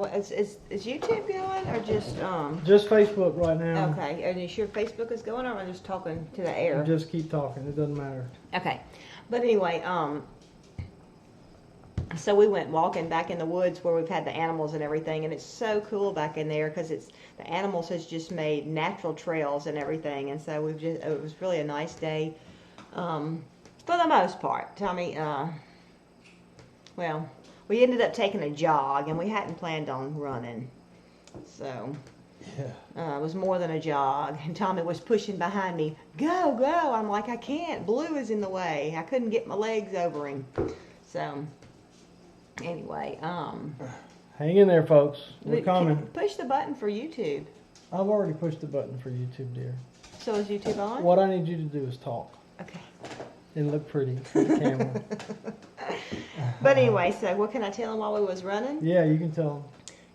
Well, is YouTube going or just Just Facebook right now. Okay, and you sure Facebook is going, or am I just talking to the air? Just keep talking. It doesn't matter. Okay, but anyway, so we went walking back in the woods where we've had the animals and everything, and it's so cool back in there because the animals has just made natural trails and everything, and so it was really a nice day, for the most part. Tommy, well, we ended up taking a jog, and we hadn't planned on running, so yeah, it was more than a jog. And Tommy was pushing behind me, go, go. I'm like, I can't. Blue is in the way. I couldn't get my legs over him. So anyway, hang in there, folks. We're coming. Push the button for YouTube. I've already pushed the button for YouTube, dear. So is YouTube on? What I need you to do is talk. Okay. And look pretty for the camera. But anyway, so what can I tell them while we was running? Yeah, you can tell them.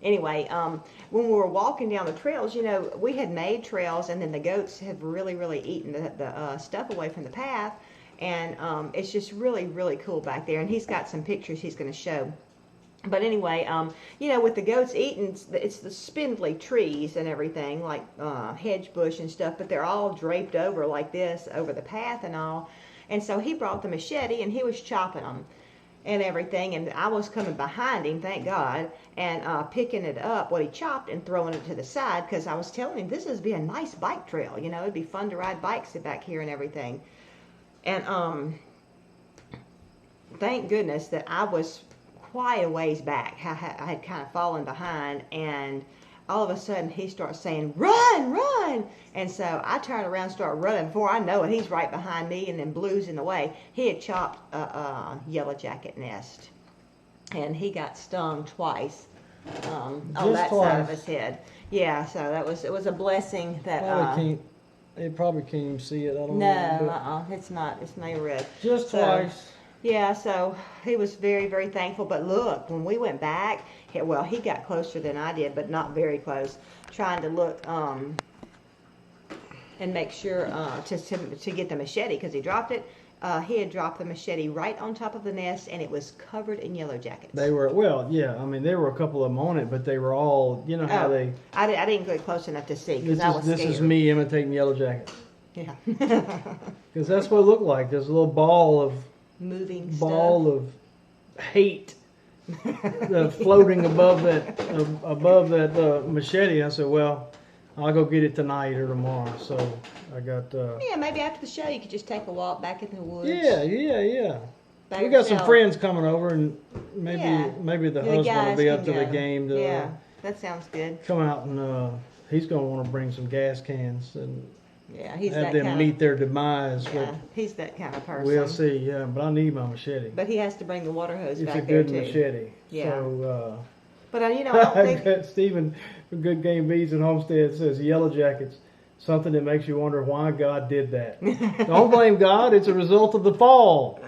Anyway, when we were walking down the trails, you know, we had made trails, and then the goats have really, really eaten the stuff away from the path, and it's just really, really cool back there. And he's got some pictures he's going to show. But anyway, you know, with the goats eating, it's the spindly trees and everything, like hedge bush and stuff, but they're all draped over like this, over the path and all. And so he brought the machete, and he was chopping them and everything, and I was coming behind him, thank God, and picking it up, what he chopped, and throwing it to the side, because I was telling him this would be a nice bike trail, you know, it'd be fun to ride bikes back here and everything. And thank goodness that I was quite a ways back. I had kind of fallen behind, and all of a sudden he starts saying, run, run. And so I turn around and start running. Before I know it, he's right behind me, and then Blue's in the way. He had chopped a yellow jacket nest, and he got stung twice on that side of his head. Yeah, so it was a blessing that It probably can't even see it. I don't know. It's not red. Just twice. Yeah, so he was very, very thankful. But look, when we went back, well, he got closer than I did, but not very close, trying to look and make sure to get the machete, because he dropped it. He had dropped the machete right on top of the nest, and it was covered in yellow jackets. They were, well, yeah, I mean, there were a couple of them on it, but they were all, you know how they... I didn't get close enough to see, because I was scared. This is me imitating yellow jackets. Yeah. Because that's what it looked like. There's a little ball of... moving ball of hate floating above that machete. I said, well, I'll go get it tonight or tomorrow. So I got yeah, maybe after the show you could just take a walk back in the woods. Yeah. We got some friends coming over, and maybe the husband will be up to the game to yeah, that sounds good. Come out, and he's gonna want to bring some gas cans and he's have them meet their demise. Yeah, he's that kind of person. We'll see. Yeah, but I need my machete. But he has to bring the water hose back there too. It's a good machete. Yeah. So, but you know, I think Stephen from Good Game Beads and Homestead says yellow jackets, something that makes you wonder why God did that. Don't blame God. It's a result of the fall.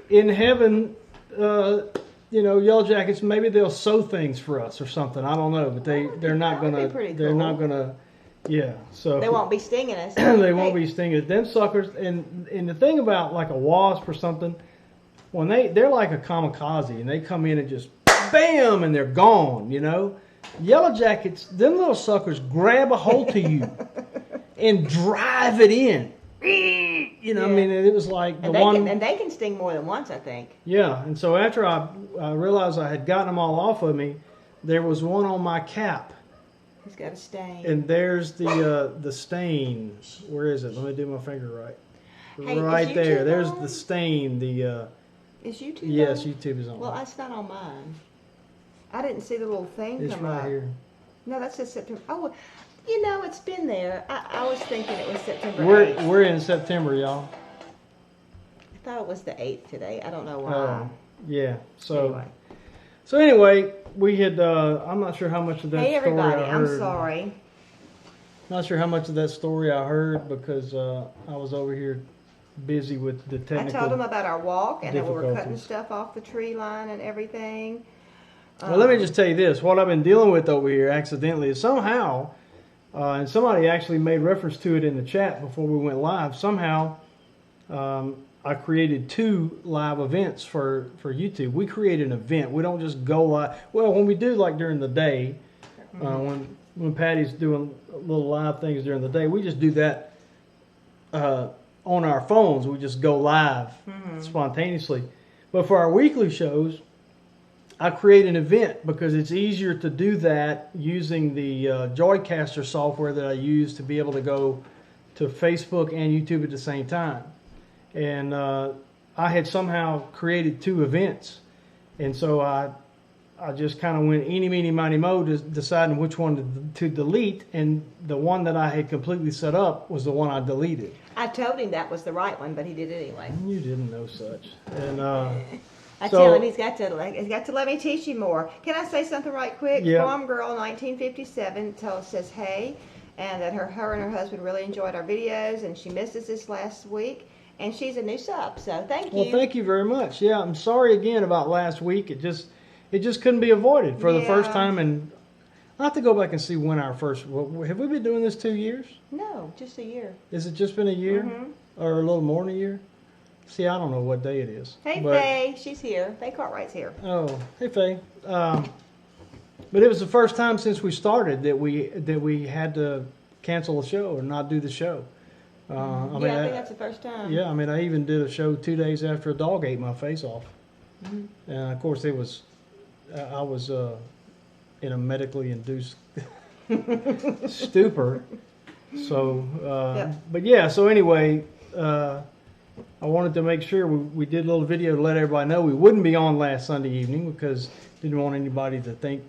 In heaven, you know, yellow jackets, maybe they'll sew things for us or something. I don't know, but they're not gonna. They're not gonna. Yeah, so they won't be stinging us. They won't be stinging us. Them suckers, and the thing about like a wasp or something, when they're like a kamikaze, and they come in and just bam, and they're gone. You know, yellow jackets, them little suckers grab a hold to you and drive it in. You know, I mean, it was like and they can sting more than once, I think. Yeah, and so after I realized I had gotten them all off of me, there was one on my cap. He's got a stain. And there's the stain. Where is it? Let me do my finger right. Hey, right there. On? There's the stain. Is YouTube Yes, on? YouTube is on. Well, it's not on mine. I didn't see the little thing it's come right up. Here. No, that says September. Oh, you know, it's been there. I was thinking it was September 8th. We're in September, y'all. I thought it was the 8th today. I don't know why. Yeah. So anyway, we had, I'm not sure how much of that story everybody, I heard. I'm sorry. Not sure how much of that story I heard, because I was over here busy with the technical I told them about our walk, and that we were cutting stuff off the tree line and everything. Well, let me just tell you this. What I've been dealing with over here accidentally is somehow, and somebody actually made reference to it in the chat before we went live, somehow I created 2 live events for YouTube. We create an event. We don't just go live. Well, when we do like during the day, when Patty's doing little live things during the day, we just do that on our phones. We just go live spontaneously. But for our weekly shows, I create an event because it's easier to do that using the Joycaster software that I use to be able to go to Facebook and YouTube at the same time. And I had somehow created 2 events. And so I just kind of went eeny, meeny, miny, mo, deciding which one to delete. And the one that I had completely set up was the one I deleted. I told him that was the right one, but he did it anyway. You didn't know such. And I tell him he's got to let me teach you more. Can I say something right quick? Yeah. Farm Girl 1957 says hey, and that her and her husband really enjoyed our videos, and she missed us this last week, and she's a new sub. So thank you. Well, thank you very much. Yeah, I'm sorry again about last week. It just couldn't be avoided for the first time, and I have to go back and see when our first. Have we been doing this 2 years? No, just a year. Has it just been a year, or a little more than a year? See, I don't know what day it is. Hey, Faye, she's here. Faye Cartwright's here. Oh, hey, Faye. But it was the first time since we started that we had to cancel a show or not do the show. I think that's the first time. Yeah, I mean, I even did a show 2 days after a dog ate my face off, and of course it was, I was in a medically induced stupor. So, but yeah. So anyway. I wanted to make sure we did a little video to let everybody know we wouldn't be on last Sunday evening because didn't want anybody to think,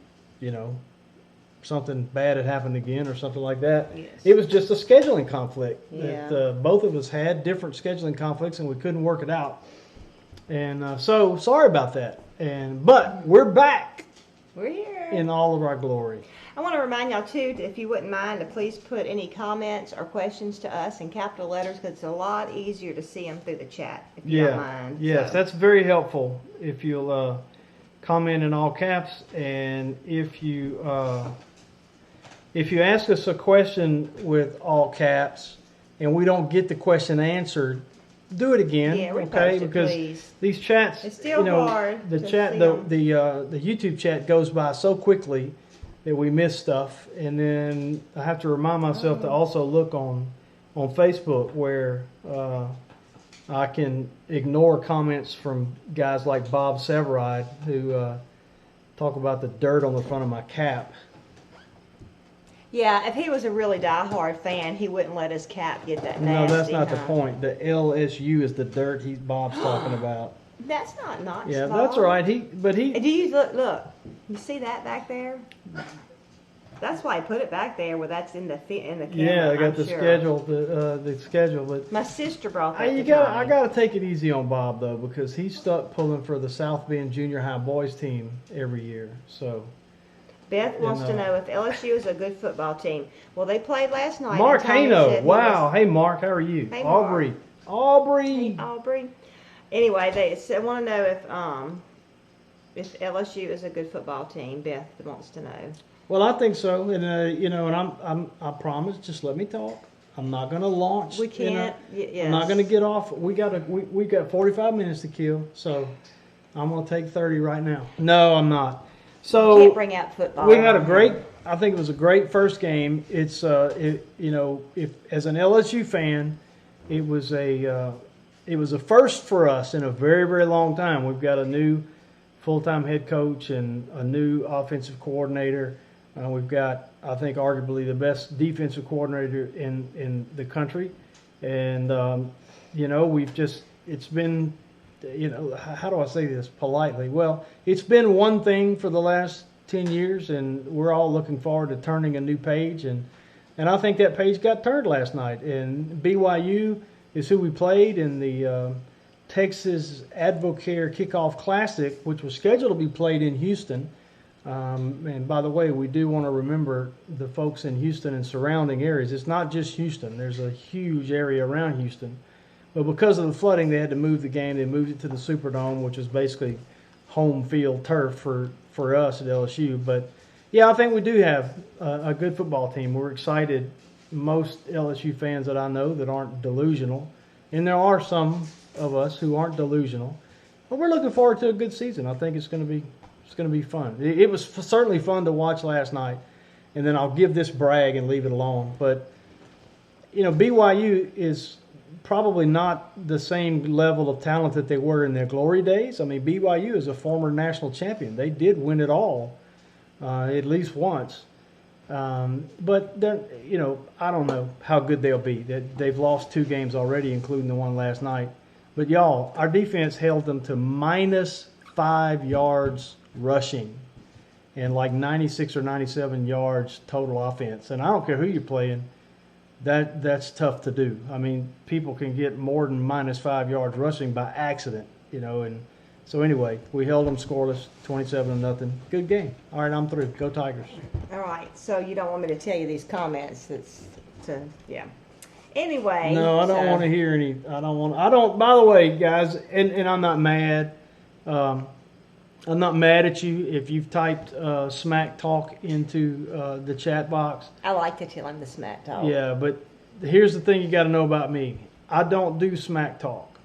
something bad had happened again or something like that. Yes. It was just a scheduling conflict Yeah. that both of us had different scheduling conflicts and we couldn't work it out. And so sorry about that. But we're back We're here. in all of our glory. I want to remind y'all too, if you wouldn't mind, to please put any comments or questions to us in capital letters because it's a lot easier to see them through the chat. If you don't mind. Yes, that's very helpful. If you'll comment in all caps, and if you ask us a question with all caps, and we don't get the question answered, do it again. Yeah, repost okay? it, Because please. these chats, It's still hard The to chat, see the 'em. the YouTube chat goes by so quickly that we miss stuff, and then I have to remind myself to also look on Facebook where I can ignore comments from guys like Bob Severide who talk about the dirt on the front of my cap. Yeah, if he was a really diehard fan, he wouldn't let his cap get that No, nasty. that's not the huh? point. The LSU is the dirt Bob's talking about. That's not Notch's Yeah, fault. that's right. Do you Look? You see that back there? That's why I put it back there where that's in the camera. Yeah, I got I'm the sure. schedule, but My sister brought that. I gotta take it easy on Bob though, because he's stuck pulling for the South Bend Junior High boys team every year. So Beth wants to know if LSU is a good football team. Well, they played last night. Mark and Tommy Hano, said he wow, was- hey Mark, how are you? Hey, Mark. Aubrey. Hey, Aubrey. Anyway, they want to know if LSU is a good football team. Beth wants to know. Well, I think so, and and I promise. Just let me talk. I'm not going to launch. We can't. I'm not going to get off. We got 45 minutes to kill, so I'm going to take 30 right now. No, I'm not. So Can't bring out football. we had a great. I think it was a great first game. It's if as an LSU fan, it was a first for us in a very, very long time. We've got a new full-time head coach and a new offensive coordinator. We've got, I think, arguably the best defensive coordinator in the country. And, it's been, how do I say this politely? Well, it's been one thing for the last 10 years, and we're all looking forward to turning a new page. And I think that page got turned last night. And BYU is who we played in the Texas Advocare Kickoff Classic, which was scheduled to be played in Houston. And by the way, we do want to remember the folks in Houston and surrounding areas. It's not just Houston. There's a huge area around Houston. But because of the flooding, they had to move the game. They moved it to the Superdome, which is basically home field turf for us at LSU. But, yeah, I think we do have a good football team. We're excited. Most LSU fans that I know that aren't delusional, and there are some of us who aren't delusional. But we're looking forward to a good season. I think it's going to be fun. It was certainly fun to watch last night. And then I'll give this brag and leave it alone. But, BYU is probably not the same level of talent that they were in their glory days. I mean, BYU is a former national champion. They did win it all, at least once. But they're, I don't know how good they'll be. They've lost 2 games already, including the one last night. But y'all, our defense held them to -5 yards rushing and like 96 or 97 yards total offense. And I don't care who you're playing, that's tough to do. I mean, people can get more than -5 yards rushing by accident, And so anyway, we held them scoreless, 27-0. Good game. All right, I'm through. Go Tigers. All right. So you don't want me to tell you these comments? Yeah. Anyway. No, I don't want to hear any. I don't. By the way, guys, and I'm not mad. I'm not mad at you if you've typed smack talk into the chat box. I like to tell him the smack talk. Yeah, but here's the thing you got to know about me. I don't do smack talk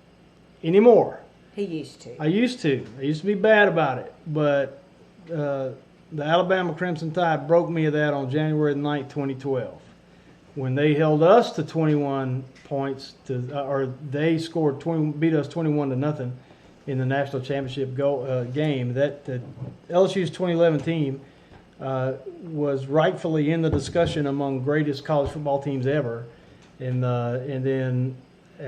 anymore. He used to. I used to be bad about it, but the Alabama Crimson Tide broke me of that on January 9th, 2012. When they held us to 21 points, or they beat us 21-0 in the national championship game. That the LSU's 2011 team was rightfully in the discussion among greatest college football teams ever, and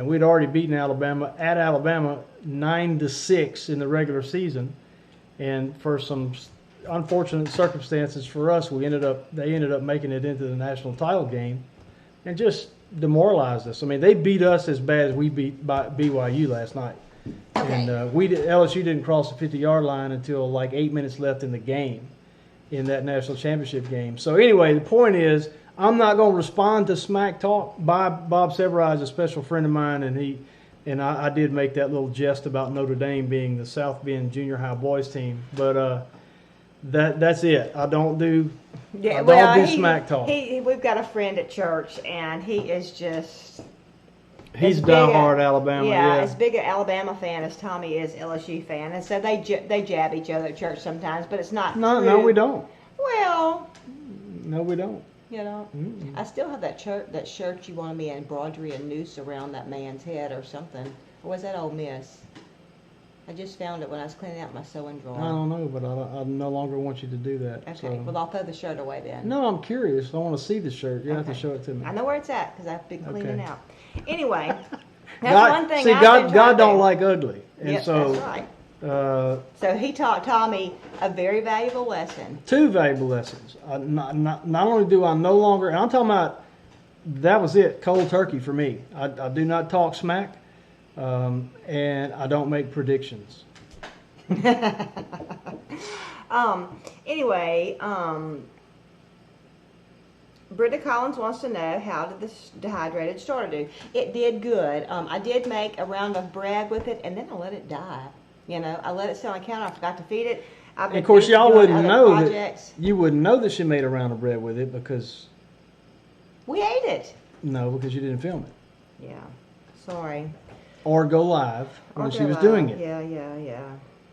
we'd already beaten Alabama at Alabama 9-6 in the regular season, and for some unfortunate circumstances for us, they ended up making it into the national title game, and just demoralized us. I mean, they beat us as bad as we beat BYU last night. Okay. And LSU didn't cross the 50-yard line until like 8 minutes left in the game, in that national championship game. So anyway, the point is, I'm not going to respond to smack talk. Bob Severide is a special friend of mine, and I did make that little jest about Notre Dame being the South Bend junior high boys team. But that's it. I don't do smack talk. We've got a friend at church, and he is just. He's diehard Alabama. Yeah, as big an Alabama fan as Tommy is LSU fan, and so they jab each other at church sometimes, but it's not. No, we don't. Well. No, we don't. Mm-mm. I still have that shirt you wanted me to embroidery a noose around that man's head or something. Or was that Ole Miss? I just found it when I was cleaning out my sewing drawer. I don't know, but I no longer want you to do that. Okay, so. well, I'll throw the shirt away then. No, I'm curious. I want to see the shirt. You have to show it to me. I know where it's at because I've been cleaning out. Anyway, that's one thing. God don't like ugly, and yep, so that's right. So he taught Tommy a very valuable lesson. 2 valuable lessons. Not only do I no longer, and I'm talking about, that was it, cold turkey for me. I do not talk smack, and I don't make predictions. Anyway, Britta Collins wants to know, how did this dehydrated starter do? It did good. I did make a round of bread with it, and then I let it die. I let it sit on the counter. I forgot to feed it. And of course, y'all wouldn't know that. You wouldn't know that she made a round of bread with it because we ate it. No, because you didn't film it. Yeah, sorry. Or go live when she was doing it. Yeah.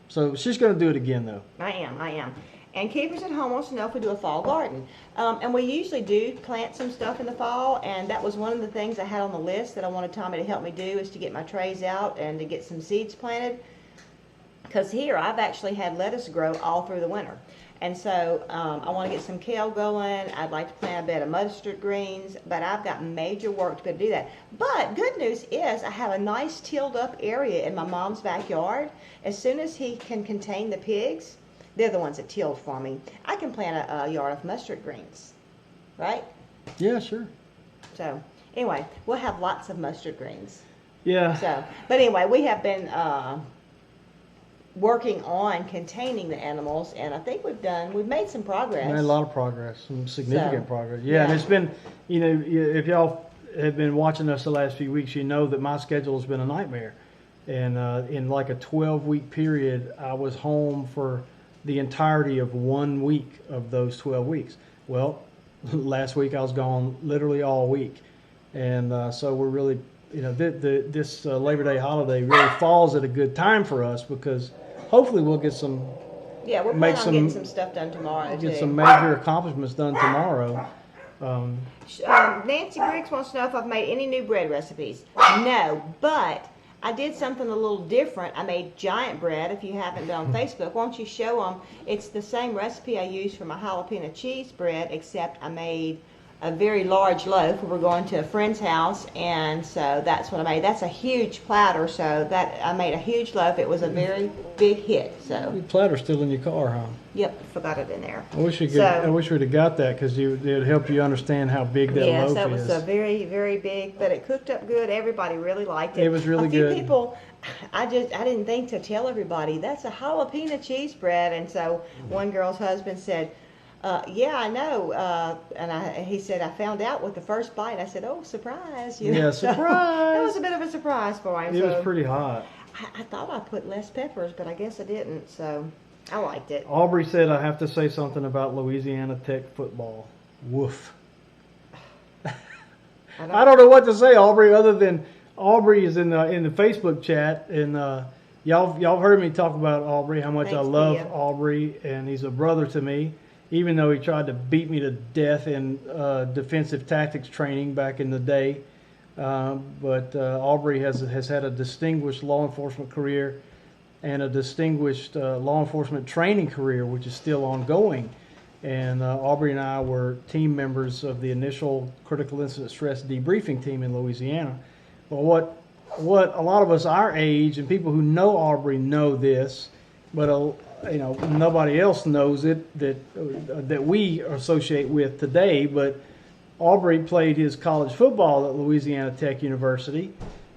So she's going to do it again, though. I am. And Keepers at Home wants to know if we do a fall garden. And we usually do plant some stuff in the fall, and that was one of the things I had on the list that I wanted Tommy to help me do, is to get my trays out and to get some seeds planted. Because here I've actually had lettuce grow all through the winter. And so I want to get some kale going. I'd like to plant a bed of mustard greens, but I've got major work to be able to do that. But good news is I have a nice tilled up area in my mom's backyard. As soon as he can contain the pigs, they're the ones that tilled for me, I can plant a yard of mustard greens, right? Yeah, sure. So anyway, we'll have lots of mustard greens. Yeah. So, but anyway, we have been working on containing the animals, and I think we've made some progress. Made a lot of progress, some significant progress. Yeah, and it's been, if y'all have been watching us the last few weeks, you know that my schedule has been a nightmare. And in like a 12-week period, I was home for the entirety of 1 week of those 12 weeks. Well, last week I was gone literally all week. And so we're really this Labor Day holiday really falls at a good time for us, because hopefully we'll get some Yeah, we're planning on getting some stuff done tomorrow, get too. some major accomplishments done tomorrow. Nancy Briggs wants to know if I've made any new bread recipes. No, but I did something a little different. I made giant bread. If you haven't been on Facebook, why don't you show them? It's the same recipe I used for my jalapeno cheese bread, except I made a very large loaf. We're going to a friend's house, and so that's what I made. That's a huge platter, so that I made a huge loaf. It was a very big hit. So Your platter's still in your car, huh? yep, forgot it in there. I wish we'd have got that, because it'd help you understand how big that Yes, loaf that is. was a very, very big, but it cooked up good. Everybody really liked it. It was really a few good. people, I didn't think to tell everybody, that's a jalapeno cheese bread. And so one girl's husband said, yeah, I know. And he said, I found out with the first bite. I said, oh, surprise. You know? Yeah, So surprise. that was a bit of a surprise for him. It was pretty hot. I thought I put less peppers, but I guess I didn't. So I liked it. Aubrey said I have to say something about Louisiana Tech football. Woof. I don't know what to say, Aubrey, other than Aubrey is in the Facebook chat, and y'all heard me talk about Aubrey, how much I love Aubrey, and he's a brother to me, even though he tried to beat me to death in defensive tactics training back in the day. But Aubrey has had a distinguished law enforcement career and a distinguished law enforcement training career, which is still ongoing. And Aubrey and I were team members of the initial critical incident stress debriefing team in Louisiana. But what a lot of us our age and people who know Aubrey know this, but nobody else knows it that we associate with today. But Aubrey played his college football at Louisiana Tech University,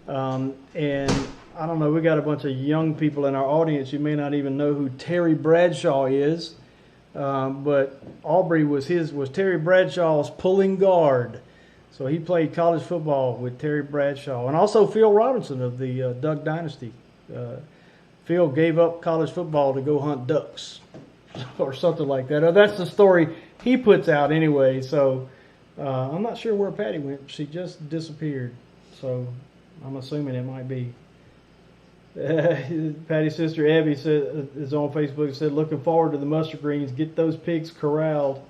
and I don't know, we got a bunch of young people in our audience. You may not even know who Terry Bradshaw is. But Aubrey was Terry Bradshaw's pulling guard. So he played college football with Terry Bradshaw. And also Phil Robinson of the Duck Dynasty. Phil gave up college football to go hunt ducks or something like that. Or that's the story he puts out anyway. So I'm not sure where Patty went. She just disappeared. So I'm assuming it might be. Patty's sister Abby is on Facebook and said, looking forward to the mustard greens. Get those pigs corralled.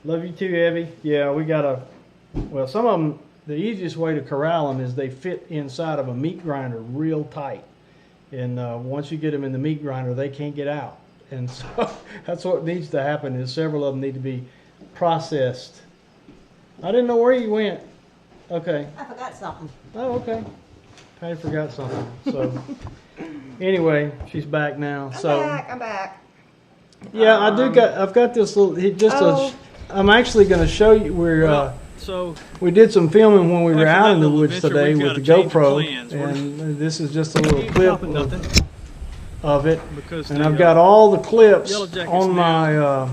Love you too, Abby. Yeah, we got some of them, the easiest way to corral them is they fit inside of a meat grinder real tight. And once you get them in the meat grinder, they can't get out. And so that's what needs to happen, is several of them need to be processed. I didn't know where you went. Okay. I forgot something. Oh, okay. I forgot something. So anyway, she's back now. I'm back. Yeah, I've got this little. I'm actually going to show you where. So we did some filming when we were out in the woods today with the GoPro, and this is just a little clip of it. And I've got all the clips on my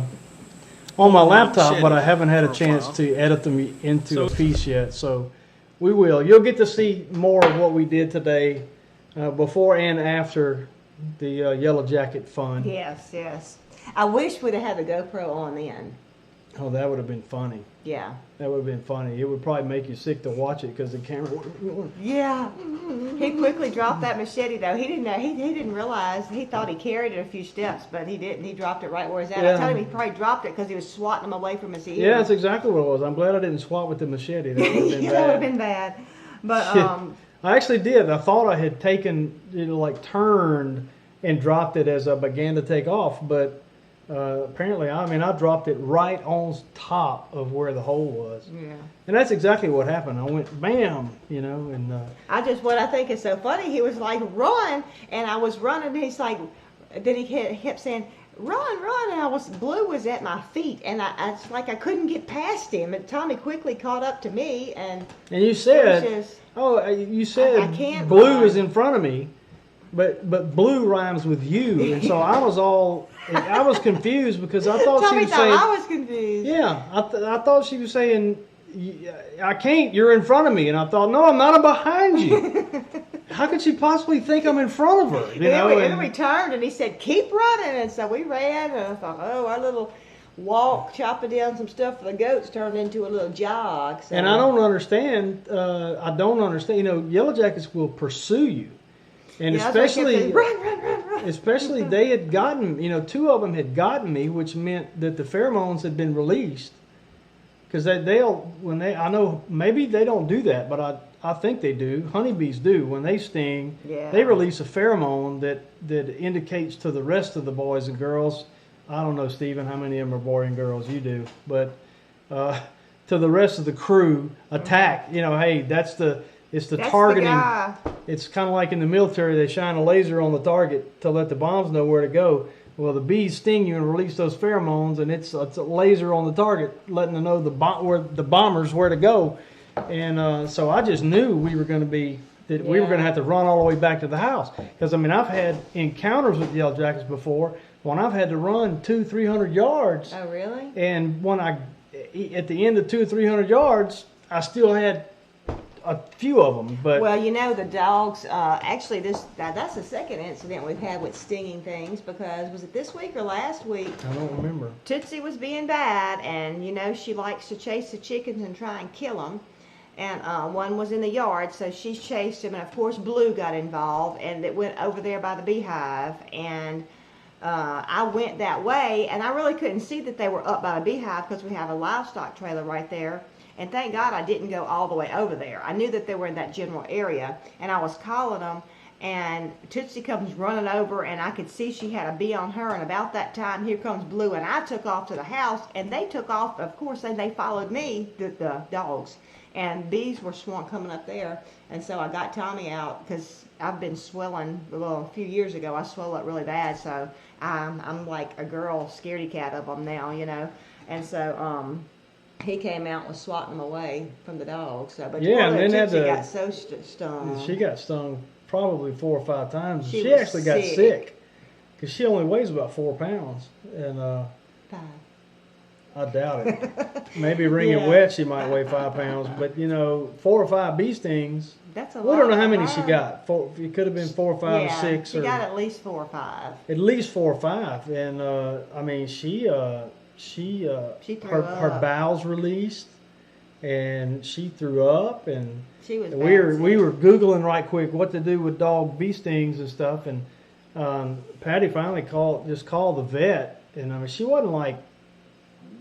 laptop, but I haven't had a chance to edit them into a piece yet. So. We will. You'll get to see more of what we did today, before and after the Yellow Jacket fun. Yes. I wish we'd have had the GoPro on then. Oh, that would have been funny. Yeah. That would have been funny. It would probably make you sick to watch it because the camera would... Yeah. He quickly dropped that machete, though. He didn't know. He didn't realize. He thought he carried it a few steps, but he didn't. He dropped it right where it's at. Yeah. I told him he probably dropped it because he was swatting them away from his ear. Yeah, that's exactly what it was. I'm glad I didn't swat with the machete. That would have been bad. That would have been bad. But I actually did. I thought I had taken, turned and dropped it as I began to take off, but apparently, I dropped it right on top of where the hole was. Yeah. And that's exactly what happened. I went bam, and what I think is so funny, he was like, run, and I was running, and he's like, then he kept saying, run, and Blue was at my feet, and it's like I couldn't get past him, and Tommy quickly caught up to me, and you said, you said I can't Blue run. is in front of me, but Blue rhymes with you, and so I was confused because I thought Tommy she was thought saying, I was confused. Yeah, I thought she was saying, I can't, you're in front of me, and I thought, no, I'm not, I'm behind you. How could she possibly think I'm in front of her? And then we turned, and he said, keep running. And so we ran, and I thought, oh, our little walk, chopping down some stuff for the goats turned into a little jog. So. And I don't understand. You know, yellow jackets will pursue you, and Yeah, that's why I kept especially saying, run. especially they had gotten, you know, 2 of them had gotten me, which meant that the pheromones had been released. Because I know maybe they don't do that, but I think they do. Honeybees do. When they sting, Yeah. they release a pheromone that indicates to the rest of the boys and girls. I don't know, Stephen, how many of them are boy and girls. You do, but to the rest of the crew, attack. You know, hey, it's the targeting. The guy. It's kind of like in the military, they shine a laser on the target to let the bombs know where to go. Well, the bees sting you and release those pheromones, and it's a laser on the target, letting them know where the bombers where to go. And so I just knew we were going to have to run all the way back to the house. Because I mean, I've had encounters with yellow jackets before when I've had to run 200-300 yards. Oh, really? And when at the end of 200-300 yards, I still had a few of them. But well, you know, the dogs. Actually, that's the second incident we've had with stinging things. Because was it this week or last week? I don't remember. Tootsie was being bad, and you know she likes to chase the chickens and try and kill them. And one was in the yard, so she chased him, and of course Blue got involved, and it went over there by the beehive. And I went that way, and I really couldn't see that they were up by the beehive because we have a livestock trailer right there. And thank God I didn't go all the way over there. I knew that they were in that general area, and I was calling them, and Tootsie comes running over, and I could see she had a bee on her, and about that time, here comes Blue, and I took off to the house, and they took off. Of course, they followed me, the dogs, and bees were coming up there, and so I got Tommy out, because I've been swelling, well, a few years ago, I swelled up really bad, so I'm like a girl scaredy cat of them now, you know, and so, he came out and was swatting them away from the dogs. So, but yeah, and then Tootsie got so stung. She got stung probably 4 or 5 times. She was actually got sick because she only weighs about 4 pounds, and 5. I doubt it. Maybe wringing wet, she might weigh 5 pounds, but you know, 4 or 5 bee stings. That's a We lot. don't know how many she got. It could have been 4 or 5 or 6. She got at least 4 or 5. At least 4 or 5, and I mean, she threw her up. bowels released, and she threw up, and She was. we were Googling right quick what to do with dog bee stings and stuff, and Patty finally called the vet, and I mean, she wasn't like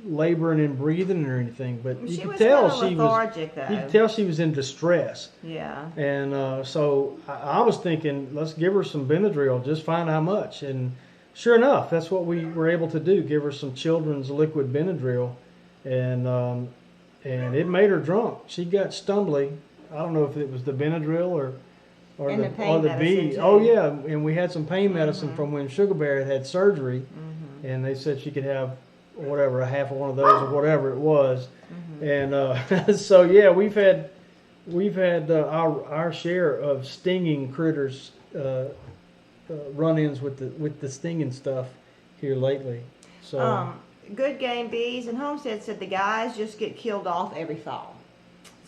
laboring and breathing or anything, but you could tell she was. You could tell she was in distress. Yeah. And so I was thinking, let's give her some Benadryl, just find how much. And sure enough, that's what we were able to do, give her some children's liquid Benadryl. And it made her drunk. She got stumbly. I don't know if it was the Benadryl or the bee. Oh, yeah, and we had some pain medicine from when Sugar Bear had surgery. And they said she could have whatever, a half of one of those or whatever it was. And so, yeah, we've had our share of stinging critters, run-ins with the stinging stuff here lately. So Good Game Bees and Homestead said the guys just get killed off every fall.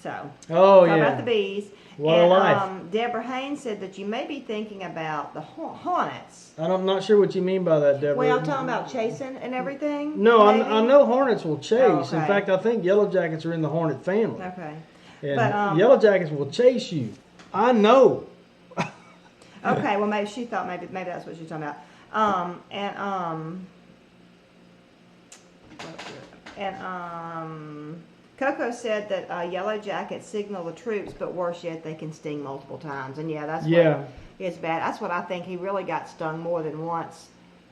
So talk about the bees. What a life. Deborah Haynes said that you may be thinking about the hornets. I'm not sure what you mean by that, Deborah. Well, I'm talking about chasing and everything. No, I know hornets will chase. Oh, okay. In fact, I think yellow jackets are in the hornet family. Okay. And But, yellow jackets will chase you. I know. Okay, well maybe she thought maybe that's what she's talking about. Coco said that yellow jackets signal the troops, but worse yet, they can sting multiple times. And yeah, that's what is bad. That's what I think. He really got stung more than once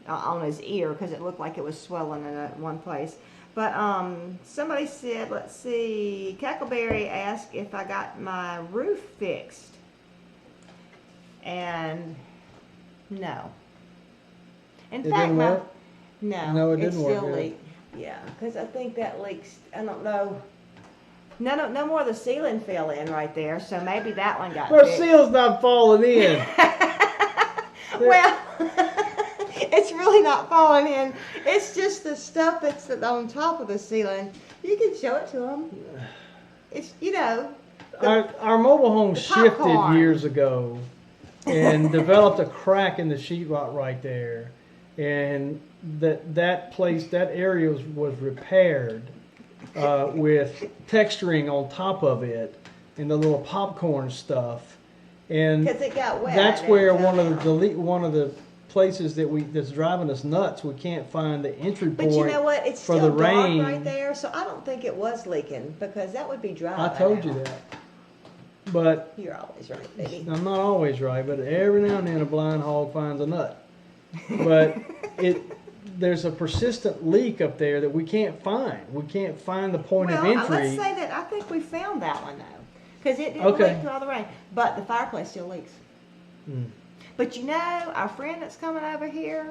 on his ear because it looked like it was swollen in one place. But somebody said, let's see, Cackleberry asked if I got my roof fixed. And no. In fact, no, it didn't work. It still leaked. Yeah, because I think that leaks, I don't know. No more of the ceiling fell in right there, so maybe that one got Well, fixed. seal's not falling in. Well, it's really not falling in. It's just the stuff that's on top of the ceiling. You can show it to them. It's, you know. Our mobile home shifted popcorn. years ago and developed a crack in the sheetrock right there. and that area was repaired with texturing on top of it and the little popcorn stuff, and Because it got wet. that's where and one of the places that's driving us nuts. We can't find the entry But point you know what? It's for still the dark rain. right there, so I don't think it was leaking because that would be dry. I by told now. you that, but You're always right, baby. I'm not always right. But every now and then a blind hog finds a nut. But there's a persistent leak up there that we can't find. We can't find the point of entry. Let's say that I think we found that one though, because it didn't Okay. leak through all the rain, but the fireplace still leaks. Hmm. But you know, our friend that's coming over here,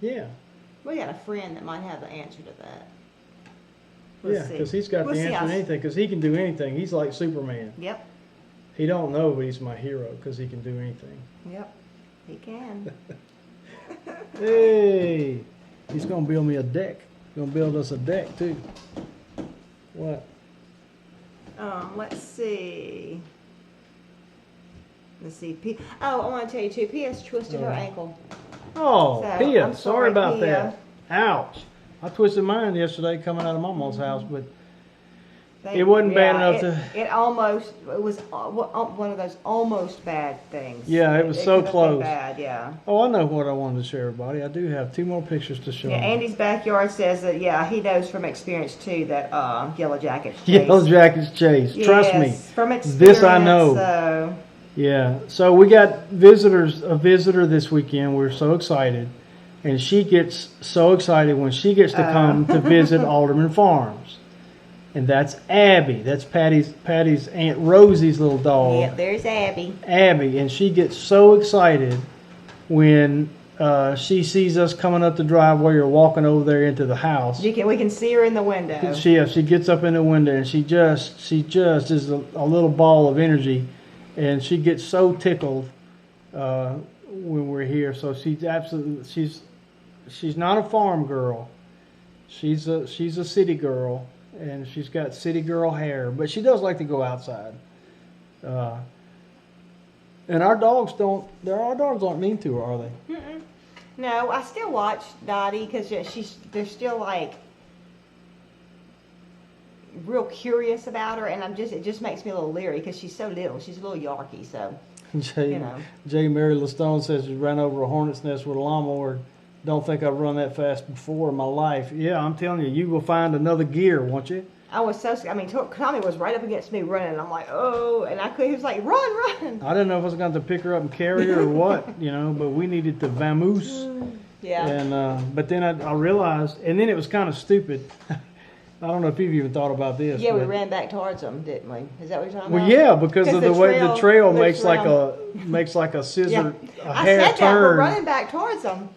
Yeah, we got a friend that might have the answer to that. yeah, because he's got We'll the see answer how- to anything. Because he can do anything. He's like Superman. Yep, He don't know, but he's my hero because he can do anything. yep, he can. Hey, he's gonna build me a deck. He's gonna build us a deck too. What? Let's see. I want to tell you too. P.S. twisted her ankle. Oh, So, Pia, I'm sorry sorry, about Pia. that. Ouch. I twisted mine yesterday coming out of Mama's house, but it wasn't bad enough to. It was one of those almost bad things. Yeah, it was so could have been close. Bad, yeah. Oh, I know what I wanted to share, everybody. I do have 2 more pictures to show. Yeah, them. Andy's backyard says that. Yeah, he knows from experience too that yellow jackets. Yellow Jackets chase. Trust me. Yes, from experience. This I know. So. Yeah. So we got a visitor this weekend. We're so excited. And she gets so excited when she gets to come to visit Alderman Farms. And that's Abby. That's Patty's Aunt Rosie's little dog. Yep, there's Abby. Abby. And she gets so excited when she sees us coming up the driveway or walking over there into the house. We can see her in the window. She gets up in the window and she just is a little ball of energy. And she gets so tickled when we're here. So she's not a farm girl. She's a city girl, and she's got city girl hair. But she does like to go outside. And our dogs aren't mean to her, are they? Mm-mm. No, I still watch Dottie because they're still like real curious about her, and it just makes me a little leery because she's so little. She's a little Yorkie, so you know. J. Mary LaStone says she ran over a hornet's nest with a lawnmower. Don't think I've run that fast before in my life. Yeah, I'm telling you, you will find another gear, won't you? I was so scared. I mean, Tommy was right up against me running, and I'm like, oh, and he was like, run. I didn't know if I was going to pick her up and carry her or what, but we needed to vamoose. Yeah. And but then I realized, and then it was kind of stupid. I don't know if you've even thought about this. Yeah, we ran back towards them, didn't we? Is that what you're talking Well, about? yeah, because of the way the trail makes like a scissor, a hair I said that, turn. we're running back towards them.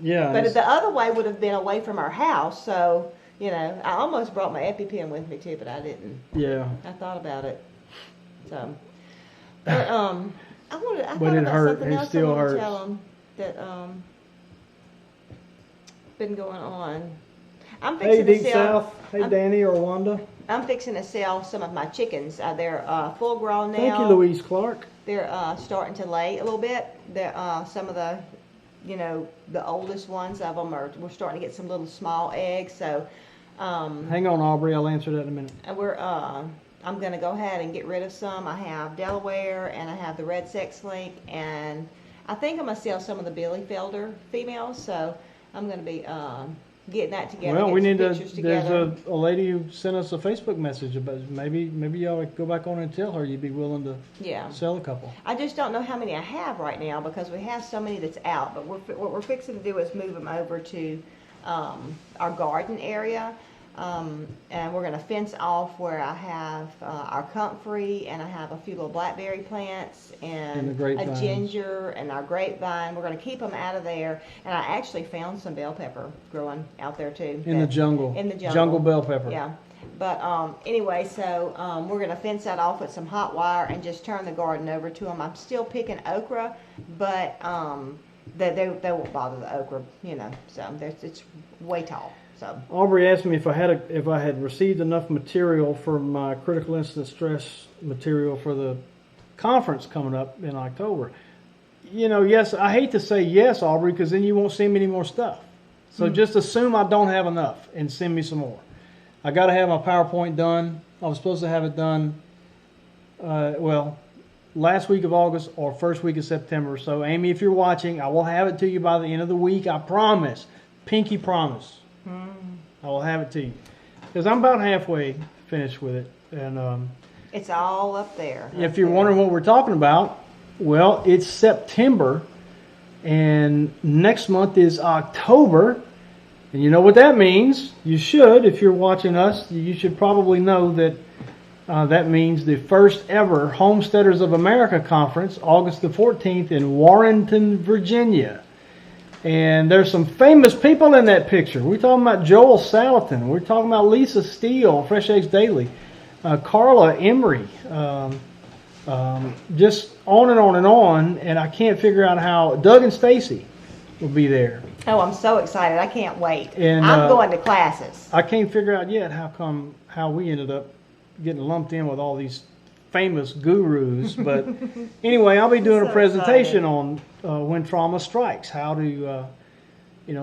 Yeah. But the other way would have been away from our house, so, I almost brought my EpiPen with me too, but I didn't. Yeah. I thought about it. So, but, I But thought it about hurt. something It else still I wanted to hurts. tell them that, been going on. I'm Hey, fixing to Deep sell. South. Hey, Danny or Wanda. I'm fixing to sell some of my chickens. They're full grown now. Thank you, Louise Clark. They're starting to lay a little bit. They're some of the, the oldest ones of them we're starting to get some little small eggs. So, Hang on, Aubrey. I'll answer that in a minute. I'm going to go ahead and get rid of some. I have Delaware and I have the Red Sex Link, and I think I'm going to sell some of the Billy Felder females. So I'm going to be getting that together. Well, we need to. There's a lady who sent us a Facebook message about maybe y'all go back on and tell her you'd be willing to sell a couple. I just don't know how many I have right now because we have so many that's out. But what we're fixing to do is move them over to our garden area. And we're going to fence off where I have our comfrey, and I have a few little blackberry plants and a ginger and our grapevine. We're going to keep them out of there. And I actually found some bell pepper growing out there too. In the jungle. Jungle bell pepper. Yeah. But anyway, so we're going to fence that off with some hot wire and just turn the garden over to them. I'm still picking okra, but they won't bother the okra, so it's way tall. So. Aubrey asked me if I had received enough material for my critical incident stress material for the conference coming up in October. yes, I hate to say yes, Aubrey, because then you won't send me any more stuff. So just assume I don't have enough and send me some more. I got to have my PowerPoint done. I was supposed to have it done, last week of August or first week of September. So, Amy, if you're watching, I will have it to you by the end of the week. I promise. Pinky promise. I will have it to you. Because I'm about halfway finished with it. And It's all up there. if you're wondering what we're talking about, well, it's September. And next month is October. And you know what that means. You should. If you're watching us, you should probably know that that means the first ever Homesteaders of America Conference, August the 14th in Warrenton, Virginia. And there's some famous people in that picture. We're talking about Joel Salatin. We're talking about Lisa Steele, Fresh Eggs Daily. Carla Emery. Just on and on and on. And I can't figure out how. Doug and Stacy will be there. Oh, I'm so excited. I can't wait. And, I'm going to classes. I can't figure out yet how we ended up getting lumped in with all these famous gurus. But anyway, I'll be doing a presentation on when trauma strikes, how to,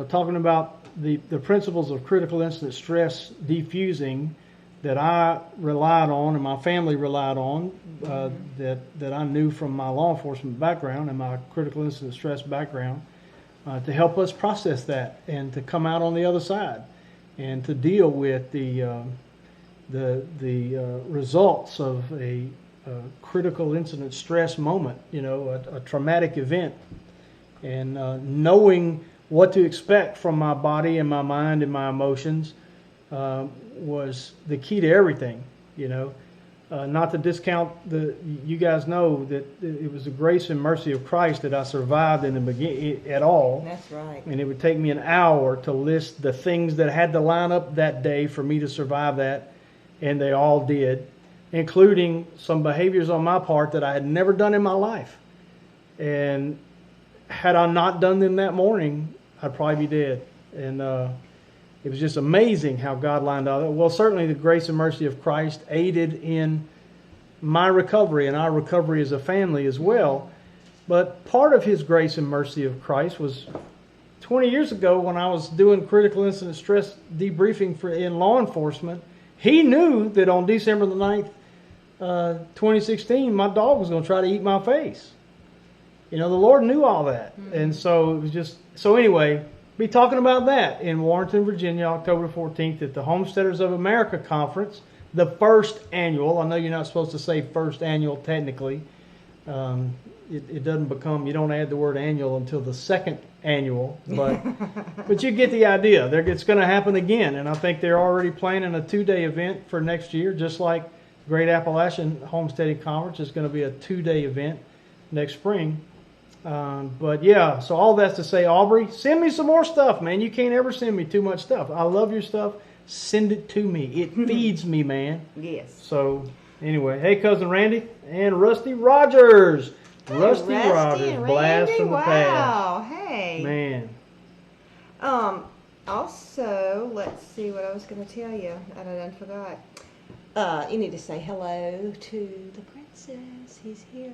talking about the principles of critical incident stress defusing that I relied on and my family relied on, that I knew from my law enforcement background and my critical incident stress background, to help us process that and to come out on the other side and to deal with the results of a critical incident stress moment, a traumatic event, and knowing what to expect from my body and my mind and my emotions was the key to everything. Not to discount you guys know that it was the grace and mercy of Christ that I survived in the beginning at all. That's right. And it would take me an hour to list the things that had to line up that day for me to survive that, and they all did, including some behaviors on my part that I had never done in my life. And had I not done them that morning, I'd probably be dead. And it was just amazing how God lined up. Well, certainly the grace and mercy of Christ aided in my recovery and our recovery as a family as well. But part of His grace and mercy of Christ was 20 years ago when I was doing critical incident stress debriefing in law enforcement. He knew that on December the 9th, 2016, my dog was going to try to eat my face. The Lord knew all that. And so it was just, anyway, be talking about that in Warrenton, Virginia, October 14th at the Homesteaders of America Conference, the first annual. I know you're not supposed to say first annual technically. It doesn't become, you don't add the word annual until the second annual, but you get the idea. It's going to happen again, and I think they're already planning a 2-day event for next year, just like Great Appalachian Homesteading Conference is going to be a 2-day event next spring. But yeah, so all that's to say, Aubrey, send me some more stuff, man. You can't ever send me too much stuff. I love your stuff. Send it to me. It feeds me, man. Yes. So anyway, hey, Cousin Randy and Rusty Rogers. Hey, Rusty Rogers, and blast Randy. from the Wow. past. Hey. Man. Also, let's see what I was going to tell you. I done forgot. You need to say hello to the princess. He's here.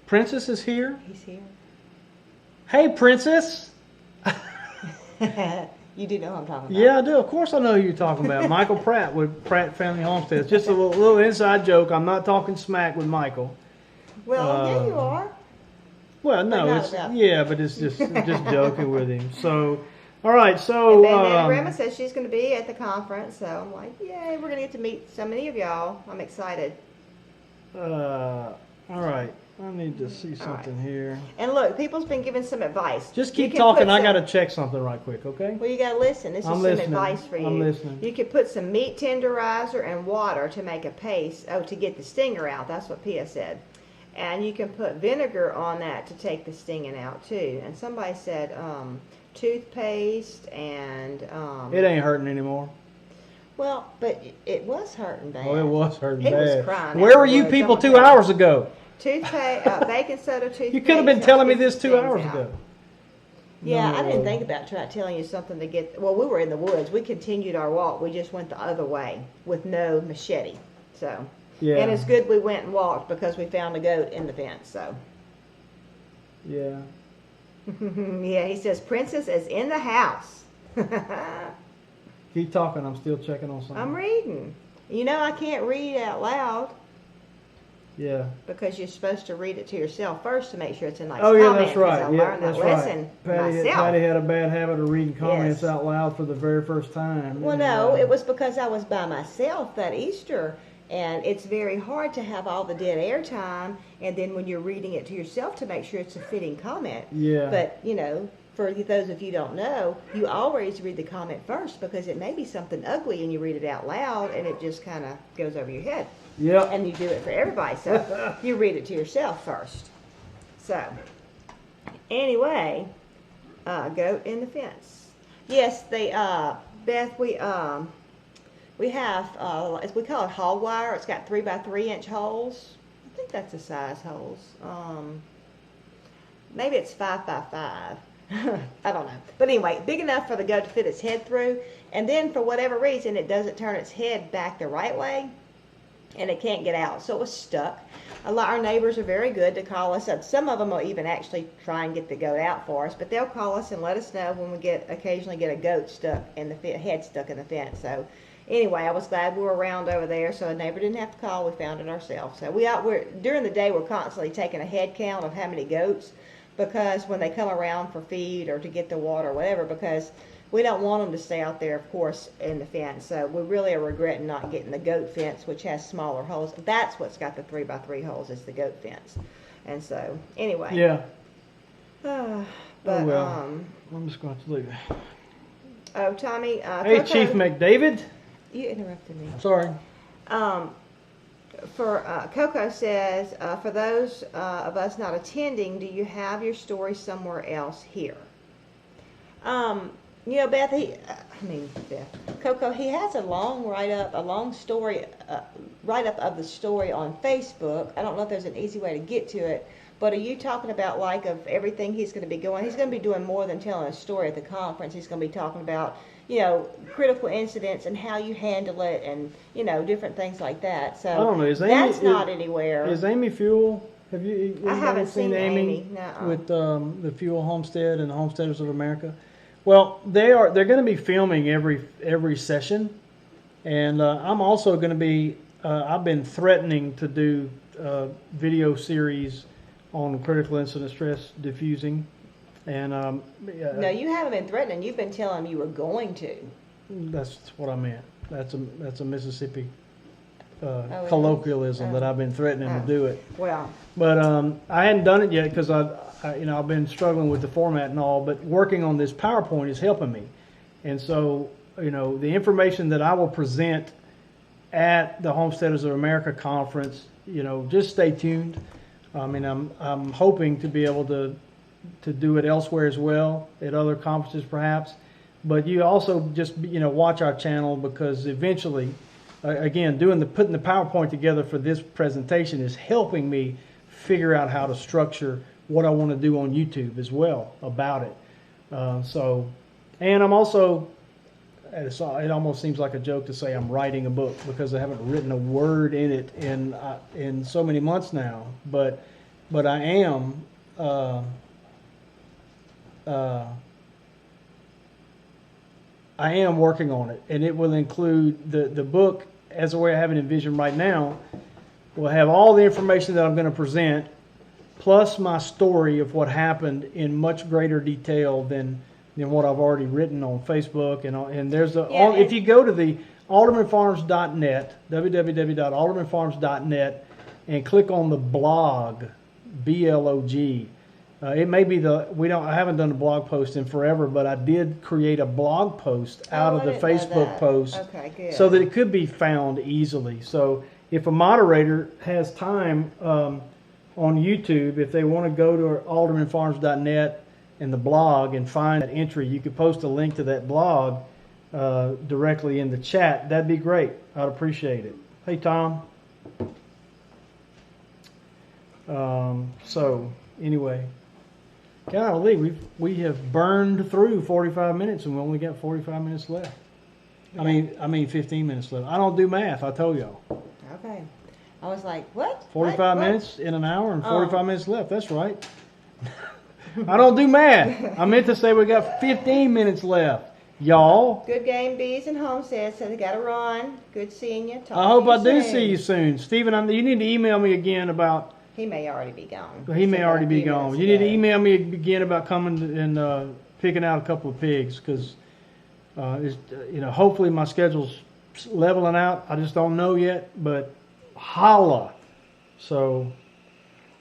Princess is here? He's here. Hey, Princess. You do know who I'm talking about. Yeah, I do. Of course I know who you're talking about. Michael Pratt with Pratt Family Homesteads. Just a little inside joke. I'm not talking smack with Michael. Well, yeah, you are. Well, no, not it's about- but it's just joking with him. So, all right. So, And then Grandma says she's going to be at the conference, so I'm like, yay, we're going to get to meet so many of y'all. I'm excited. all right. I need to see something here. And look, people's been giving some advice. Just You keep can talking. put I some- got to check something right quick, okay? Well, you got to listen. This is I'm some listening. advice for you. I'm listening. You could put some meat tenderizer and water to make a paste. Oh, to get the stinger out. That's what Pia said. And you can put vinegar on that to take the stinging out too. And somebody said toothpaste and It ain't hurting anymore. well, but it was hurting bad. Oh, it was hurting He bad. was crying Where were you afterwards, people I'm 2 telling you. hours ago? Toothpaste, baking soda, toothpaste. You could have been helps telling me get this the 2 stings hours out. ago. Yeah, I No. didn't think about telling you something to get. Well, we were in the woods. We continued our walk. We just went the other way with no machete. So, Yeah. and it's good we went and walked because we found a goat in the fence. So, Yeah. Yeah, he says Princess is in the house. Keep talking. I'm still checking on something. I'm reading. You know, I can't read out loud. Yeah. Because you're supposed to read it to yourself first to make sure it's a nice Oh yeah, comment. that's right. I Yeah, learned that's that lesson right. Patty myself. had a bad habit of reading comments Yes. out loud for the very first time. Well, no, it was because I was by myself that Easter, and it's very hard to have all the dead air time, and then when you're reading it to yourself to make sure it's a fitting comment. Yeah. But, you know, for those of you who don't know, you always read the comment first because it may be something ugly and you read it out loud and it just kind of goes over your head. Yeah. And you do it for everybody, so you read it to yourself first. So, anyway, goat in the fence. Yes, they, Beth, we have, we call it hog wire. It's got 3 by 3 inch holes. I think that's the size holes. Maybe it's 5 by 5. I don't know. But anyway, big enough for the goat to fit its head through. And then for whatever reason, it doesn't turn its head back the right way. And it can't get out, so it was stuck. A lot of our neighbors are very good to call us up. Some of them will even actually try and get the goat out for us, but they'll call us and let us know when we occasionally get a goat stuck in the head stuck in the fence. So anyway, I was glad we were around over there, so a neighbor didn't have to call. We found it ourselves. So we're during the day we're constantly taking a head count of how many goats, because when they come around for feed or to get the water or whatever, because we don't want them to stay out there, of course, in the fence. So we really are regretting not getting the goat fence, which has smaller holes. That's what's got the 3 by 3 holes, is the goat fence. And so, anyway. Yeah. But, oh well. I'm just going to leave it. Oh, Tommy. Hey, Coco, Chief McDavid. You interrupted me. Sorry. Coco says, for those of us not attending, do you have your story somewhere else here? You know, Beth, Coco, he has a long story, write-up of the story on Facebook. I don't know if there's an easy way to get to it, but are you talking about, like, of everything he's going to be going? He's going to be doing more than telling a story at the conference. He's going to be talking about, you know, critical incidents and how you handle it and, you know, different things like that. So I don't know. That's not anywhere. Is Amy Fuel? Have you? I haven't seen Amy. With the Fuel Homestead and the Homesteaders of America? Well, they're going to be filming every session, and I'm also going to be. I've been threatening to do video series on critical incident stress diffusing, and no, you haven't been threatening. You've been telling them you were going to. That's what I meant. That's a Mississippi colloquialism that I've been threatening to do it. Well, but I hadn't done it yet because I've been struggling with the format and all. But working on this PowerPoint is helping me, and so the information that I will present at the Homesteaders of America conference, just stay tuned. I mean, I'm hoping to be able to do it elsewhere as well, at other conferences perhaps. But you also just watch our channel, because eventually, again, putting the PowerPoint together for this presentation is helping me figure out how to structure what I want to do on YouTube as well about it. And I'm also, it almost seems like a joke to say I'm writing a book, because I haven't written a word in it in so many months now. But I am. I am working on it, and it will include the book, as the way I have it envisioned right now, will have all the information that I'm going to present, plus my story of what happened in much greater detail than what I've already written on Facebook. And there's if you go to the AldermanFarms.net, www.AldermanFarms.net, and click on the blog, BLOG. It may be I haven't done a blog post in forever, but I did create a blog post out of the Facebook post, so that it could be found easily. So if a moderator has time on YouTube, if they want to go to aldermanfarms.net and the blog and find that entry, you could post a link to that blog directly in the chat. That'd be great. I'd appreciate it. Hey, Tom. So anyway. Golly, we have burned through 45 minutes, and we only got 45 minutes left. Yeah. I mean 15 minutes left. I don't do math, I told y'all. Okay. I was like, what? 45 minutes in an hour and 45 minutes left. That's right. I don't do math. I meant to say we got 15 minutes left. Y'all. Good game, Bees and Homestead. So they got to run. Good seeing you. I hope I do see you soon. Stephen, you need to email me again about... He may already be gone. He may already be gone. You need to email me again about coming and picking out a couple of pigs because, hopefully my schedule's leveling out. I just don't know yet, but holla. So...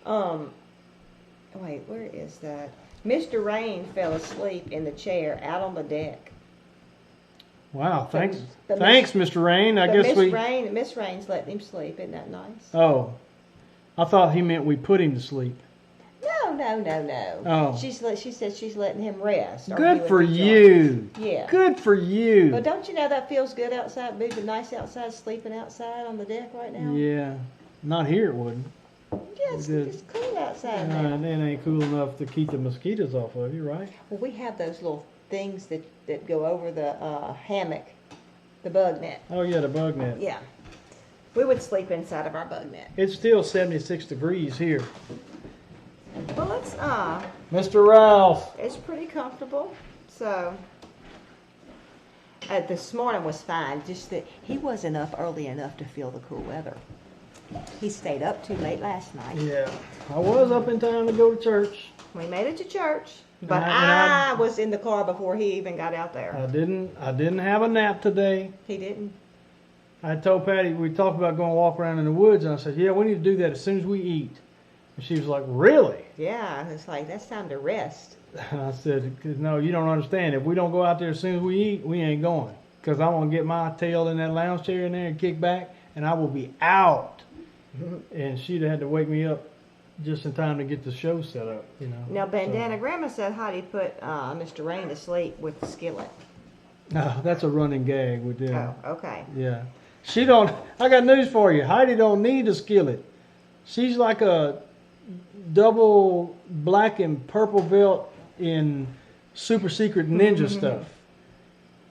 wait, where is that? Mr. Rain fell asleep in the chair out on the deck. Wow, thanks, Mr. Rain. I guess Miss Rain's letting him sleep. Isn't that nice? Oh, I thought he meant we put him to sleep. No. Oh, she said she's letting him rest. Good for you. Yeah. Good for you. But don't you know that feels good outside? Being nice outside, sleeping outside on the deck right now. Yeah, not here it wouldn't. Yeah, it's cool outside now. It ain't cool enough to keep the mosquitoes off of you, right? Well, we have those little things that go over the hammock, the bug net. Oh, yeah, the bug net. Yeah. We would sleep inside of our bug net. It's still 76 degrees here. Well, it's Mr. Ralph. It's pretty comfortable. So this morning was fine. Just that he wasn't up early enough to feel the cool weather. He stayed up too late last night. Yeah, I was up in time to go to church. We made it to church, but I was in the car before he even got out there. I didn't have a nap today. He didn't. I told Patty, we talked about going to walk around in the woods, and I said, yeah, we need to do that as soon as we eat. And she was like, really? Yeah, it's like, that's time to rest. And I said, no, you don't understand. If we don't go out there as soon as we eat, we ain't going. Because I want to get my tail in that lounge chair in there and kick back, and I will be out. And she'd have had to wake me up just in time to get the show set up, Now, Bandana Grandma said Heidi put Mr. Rain to sleep with the skillet. No, that's a running gag with them. Oh, okay. Yeah. I got news for you. Heidi don't need a skillet. She's like a double black and purple belt in super secret ninja stuff.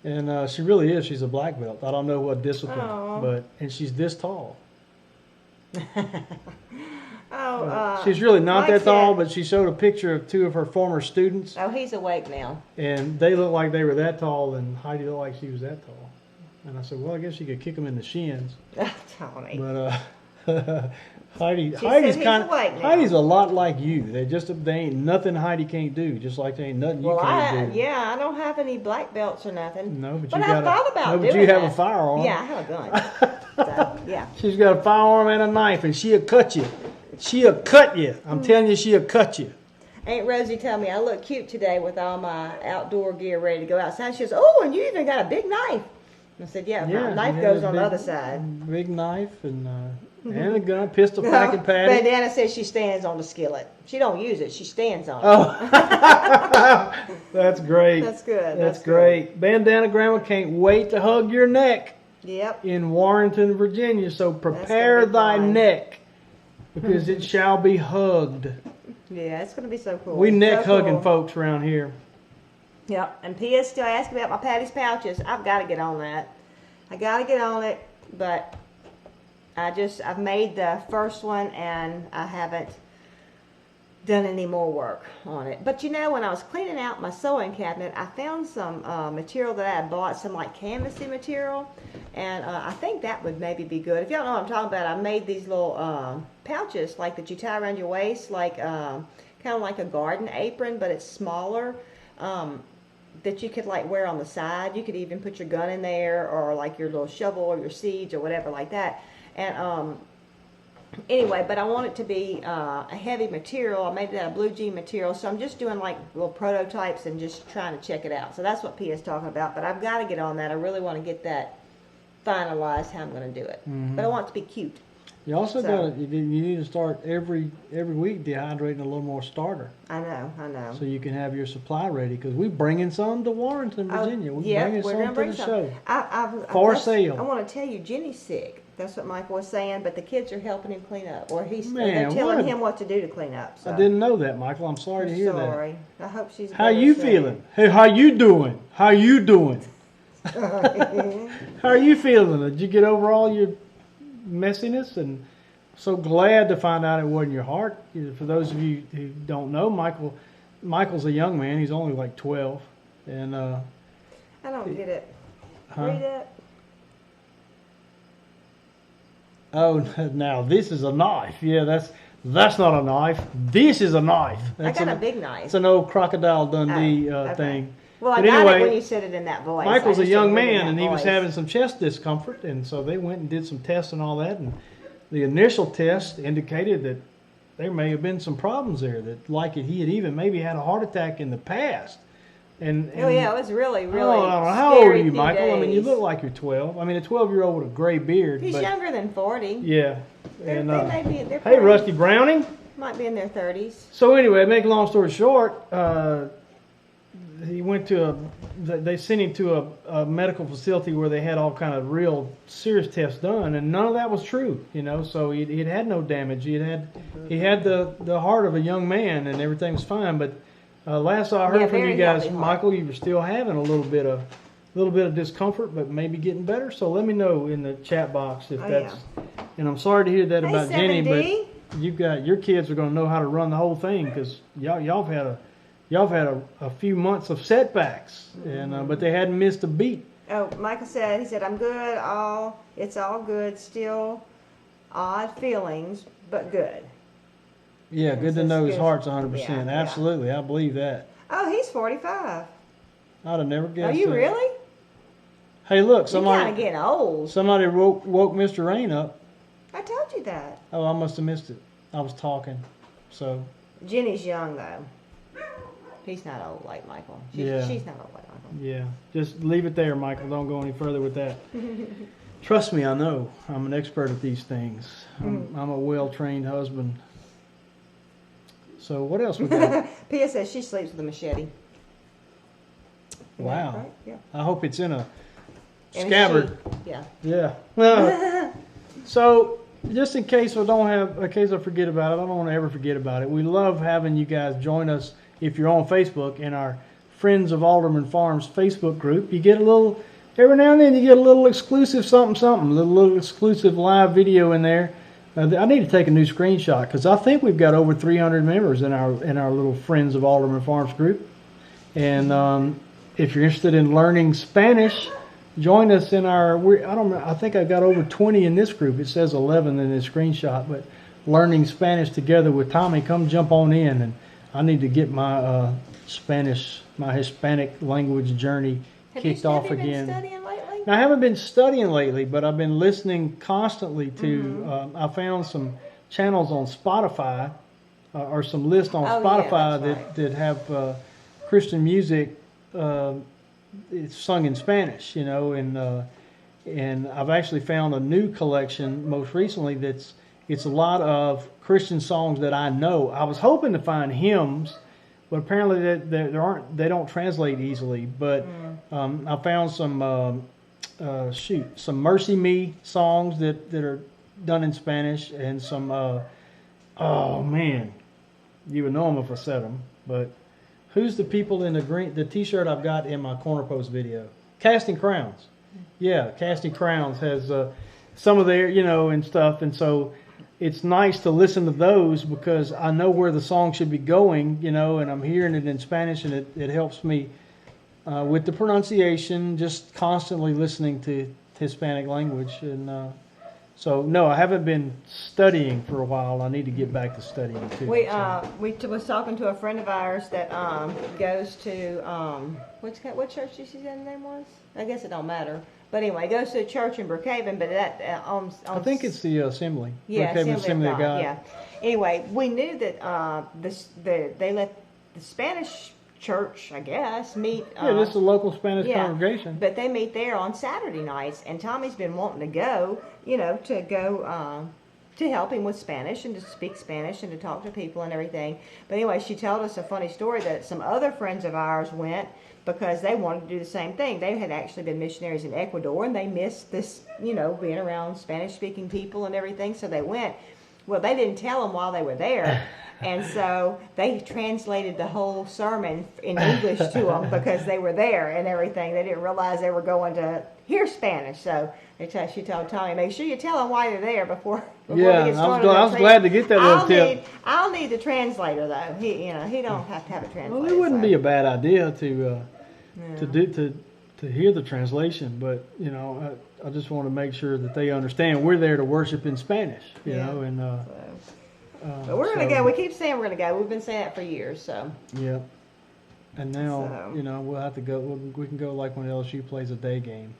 And she really is. She's a black belt. I don't know what discipline, and she's this tall. She's really not that tall, but she showed a picture of two of her former students. Oh, he's awake now. And they looked like they were that tall, and Heidi looked like she was that tall. And I said, well, I guess you could kick them in the shins. Tony. But Heidi's a lot like you. They ain't nothing Heidi can't do, just like there ain't nothing you can't do. Yeah, I don't have any black belts or nothing. No, but I thought about doing you have that. a firearm. Yeah, I have a gun. So, yeah. She's got a firearm and a knife, and she'll cut you. She'll cut you. I'm telling you, she'll cut you. Aunt Rosie told me I look cute today with all my outdoor gear ready to go outside. She goes, oh, and you even got a big knife. I said, yeah, my knife goes on the other side. Big knife and a gun, pistol packing Patty. Bandana says she stands on the skillet. She don't use it. She stands on it. Oh, that's great. That's good. That's great. Good. Bandana Grandma can't wait to hug your neck. Yep. In Warrenton, Virginia. So prepare thy neck because it shall be hugged. Yeah, it's going to be so cool. We neck hugging folks around here. Yep. And P.S. still asking about my Patty's pouches. I've got to get on that. I got to get on it, but I've made the first one and I haven't done any more work on it. But when I was cleaning out my sewing cabinet, I found some material that I had bought, some like canvasy material, and I think that would maybe be good. If y'all know what I'm talking about, I made these little pouches like that you tie around your waist, like kind of like a garden apron, but it's smaller, that you could like wear on the side. You could even put your gun in there, or like your little shovel or your seeds or whatever like that. And anyway, but I want it to be a heavy material. I made it out of blue jean material, so I'm just doing like little prototypes and just trying to check it out. So that's what P is talking about, but I've got to get on that. I really want to get that finalized, how I'm going to do it. But I want it to be cute. You also you need to start every week dehydrating a little more starter. I know. So you can have your supply ready, because we're bringing some to Warrenton, Virginia. We're bringing some to the show. For sale. I want to tell you, Jenny's sick. That's what Michael was saying, but the kids are helping him clean up, or they're telling him what to do to clean up. So. I didn't know that, Michael. I'm sorry to hear that. Sorry. I hope she's How you feeling? Hey, how you doing? How you doing? How are you feeling? Did you get over all your messiness? And so glad to find out it wasn't your heart. For those of you who don't know, Michael Michael's a young man. He's only like 12, and I don't get it. huh? Read it. Oh, now this is a knife. Yeah, that's not a knife. This is a knife. That's I got a big knife. It's an old Crocodile Dundee okay. thing. Well, I But got anyway, it when you said it in that voice. Michael's I a just young didn't read it in man, that and he was voice. having some chest discomfort, and so they went and did some tests and all that, and the initial test indicated that there may have been some problems there, that like he had even maybe had a heart attack in the past. And Oh yeah, it was really, really. I don't know. How old are you, few Michael? I mean, you days. look like you're 12. I mean, a 12-year-old with a gray beard. He's but, younger than 40. Yeah. They're, And, they may be. They're hey, probably- Rusty Browning. Might be in their 30s. So anyway, make a long story short, he went to they sent him to a medical facility where they had all kind of real serious tests done, and none of that was true, you know. So he'd had no damage. He had the heart of a young man, and everything was fine. But last I heard from you very guys, healthy heart. Michael, you were still having a little bit of discomfort, but maybe getting better. So let me know in the chat box if that's. And I'm sorry to hear that Hey, about Jenny, 7D. but you've got your kids are going to know how to run the whole thing, because y'all have had a few months of setbacks, and but they hadn't missed a beat. Oh, Michael said, he said, I'm good, it's all good, still odd feelings, but good. Yeah, good to That's know his good. heart's 100%. Yeah, Absolutely, I believe that. Oh, he's 45. I'd have never guessed. Are you that. really? Hey, look, You're kind somebody of getting old. woke Mr. Rain up. I told you that. Oh, I must have missed it. I was talking, so Jenny's young, though. He's not old like Michael. Yeah. She's not old like Michael. yeah. Just leave it there, Michael. Don't go any further with that. Trust me, I know. I'm an expert at these things. I'm a well-trained husband. So what else we got? Pia says she sleeps with a machete. Wow. Right? Yeah. I hope it's in a And a scabbard. sheet. Yeah. Yeah. Well, so just in case in case I forget about it, I don't want to ever forget about it. We love having you guys join us if you're on Facebook in our Friends of Alderman Farms Facebook group. You get a little, every now and then you get a little exclusive something, a little exclusive live video in there. I need to take a new screenshot because I think we've got over 300 members in our little Friends of Alderman Farms group. And if you're interested in learning Spanish, join us in our. I think I've got over 20 in this group. It says 11 in this screenshot, but learning Spanish together with Tommy. Come jump on in, and I need to get my my Hispanic language journey kicked off again. Have you been studying lately? Now, I haven't been studying lately, but I've been listening constantly to. I found some channels on Spotify, or some lists on Spotify that have Christian music. It's sung in Spanish, you know, and I've actually found a new collection most recently it's a lot of Christian songs that I know. I was hoping to find hymns, but apparently they don't translate easily. But I found some some Mercy Me songs that are done in Spanish, and some oh man, you would know them if I said them, but. Who's the people in the T-shirt I've got in my corner post video? Casting Crowns. Yeah, Casting Crowns has some of their, you know, and stuff. And so it's nice to listen to those because I know where the song should be going, you know, and I'm hearing it in Spanish, and it helps me with the pronunciation, just constantly listening to Hispanic language. And so, no, I haven't been studying for a while. I need to get back to studying, too. We was talking to a friend of ours that goes to what church did she say the name was? I guess it don't matter. But anyway, goes to a church in Brookhaven, but that I think it's the Assembly. Yeah, Brookhaven Assembly of God. Yeah. Anyway, we knew that they let the Spanish church, I guess, meet. Yeah, this is a local Spanish congregation. But they meet there on Saturday nights, and Tommy's been wanting to go, you know, to help him with Spanish and to speak Spanish and to talk to people and everything. But anyway, she told us a funny story that some other friends of ours went because they wanted to do the same thing. They had actually been missionaries in Ecuador, and they missed this, you know, being around Spanish-speaking people and everything, so they went. Well, they didn't tell them while they were there. And so they translated the whole sermon in English to them because they were there and everything. They didn't realize they were going to hear Spanish. So she told Tommy, make sure you tell them why they're there before Yeah, they get started. I was glad to get that little tip. I'll need the translator though. He don't have to have a translator. Well, it wouldn't be a bad idea to Yeah. to hear the translation, but I just want to make sure that they understand we're there to worship in Spanish, you know, and but we're gonna go. We keep saying we're gonna go. We've been saying that for years. So yeah, and now we'll have to go. We can go like when LSU plays a day game.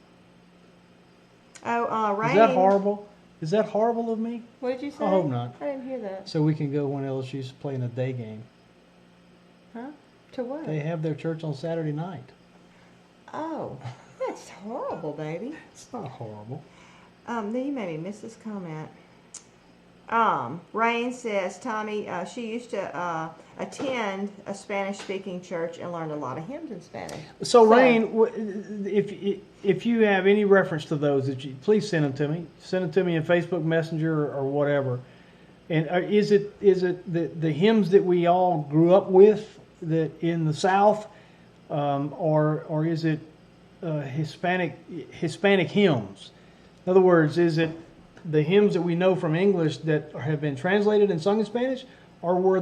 Oh, Rain. Is that horrible? Is that horrible of me? What did you say? I hope not. I didn't hear that. So we can go when LSU's playing a day game. Huh? To what? They have their church on Saturday night. Oh, that's horrible, baby. It's not horrible. Then you made me miss this comment. Rain says, Tommy, she used to attend a Spanish-speaking church and learned a lot of hymns in Spanish. So Rain, if you have any reference to those, please send them to me. Send them to me in Facebook Messenger or whatever. And is it the hymns that we all grew up with that in the South, or is it Hispanic hymns? In other words, is it the hymns that we know from English that have been translated and sung in Spanish, or are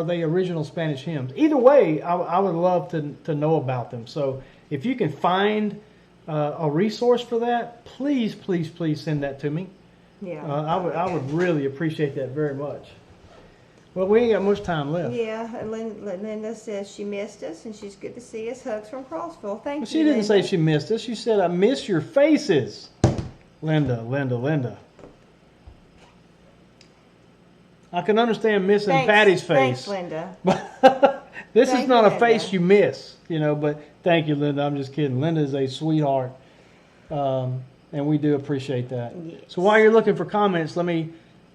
they original Spanish hymns? Either way, I would love to know about them. So if you can find a resource for that, please send that to me. Yeah, I would really appreciate that very much. Well, we ain't got much time left. Yeah, and Linda says she missed us and she's good to see us. Hugs from Crossville. Thank you. She didn't say she missed us. She said, I miss your faces. Linda. I can understand missing Patty's face. Thanks, Linda. But this is not a face Linda. you miss, but thank you, Linda. I'm just kidding. Linda is a sweetheart, and we do appreciate that. Yes. So while you're looking for comments, let me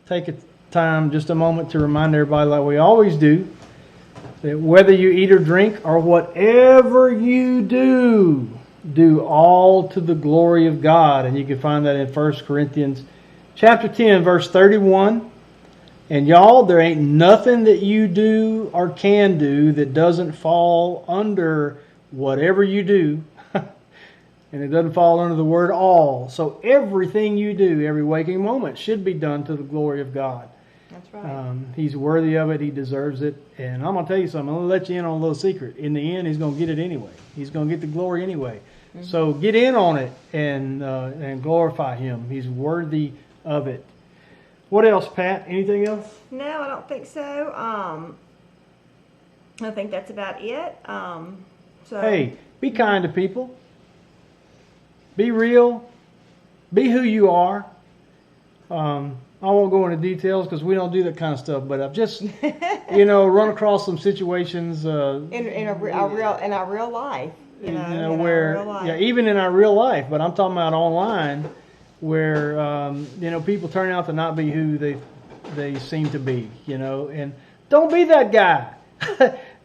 take just a moment to remind everybody, like we always do, that whether you eat or drink or whatever you do all to the glory of God. And you can find that in 1 Corinthians chapter 10, verse 31. And y'all, there ain't nothing that you do or can do that doesn't fall under whatever you do. And it doesn't fall under the word all. So everything you do, every waking moment, should be done to the glory of God. That's right. He's worthy of it. He deserves it. And I'm going to tell you something. I'm going to let you in on a little secret. In the end, he's going to get it anyway. He's going to get the glory anyway. Mm-hmm. So get in on it and glorify him. He's worthy of it. What else, Pat? Anything else? No, I don't think so. I think that's about it. Hey, be kind to people. Be real. Be who you are. I won't go into details because we don't do that kind of stuff. But I've just, run across some situations in our real life. Even in our real life. But I'm talking about online, where people turn out to not be who they seem to be. And don't be that guy.